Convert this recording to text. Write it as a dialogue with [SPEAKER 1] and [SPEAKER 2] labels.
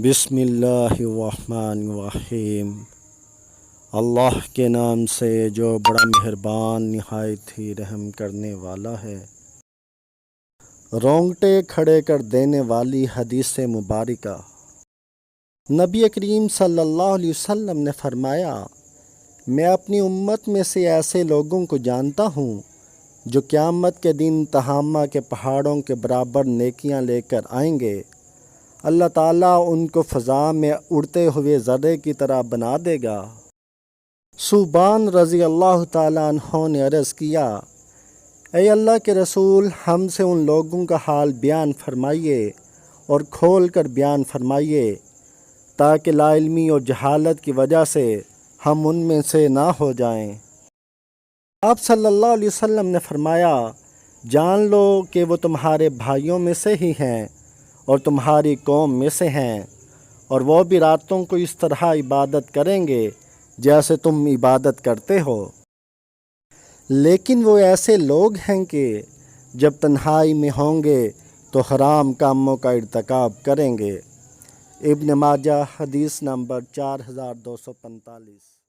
[SPEAKER 1] بسم اللہ الرحمن الرحیم۔ اللہ کے نام سے جو بڑا مہربان نہایت ہی رحم کرنے والا ہے۔ رونگٹے کھڑے کر دینے والی حدیث مبارکہ۔ نبی کریم صلی اللہ علیہ وسلم نے فرمایا، میں اپنی امت میں سے ایسے لوگوں کو جانتا ہوں جو قیامت کے دن تہامہ کے پہاڑوں کے برابر نیکیاں لے کر آئیں گے۔ اللہ تعالیٰ ان کو فضا میں اڑتے ہوئے ذرے کی طرح بنا دے گا۔ ثوبان رضی اللہ تعالیٰ عنہ نے عرض کیا، اے اللہ کے رسول، ہم سے ان لوگوں کا حال بیان فرمائیے اور کھول کر بیان فرمائیے تاکہ لا علمی اور جہالت کی وجہ سے ہم ان میں سے نہ ہو جائیں۔ آپ صلی اللہ علیہ وسلم نے فرمایا، جان لو کہ وہ تمہارے بھائیوں میں سے ہی ہیں اور تمہاری قوم میں سے ہیں، اور وہ بھی راتوں کو اس طرح عبادت کریں گے جیسے تم عبادت کرتے ہو، لیکن وہ ایسے لوگ ہیں کہ جب تنہائی میں ہوں گے تو حرام کاموں کا ارتکاب کریں گے۔ ابن ماجہ حدیث نمبر 4245۔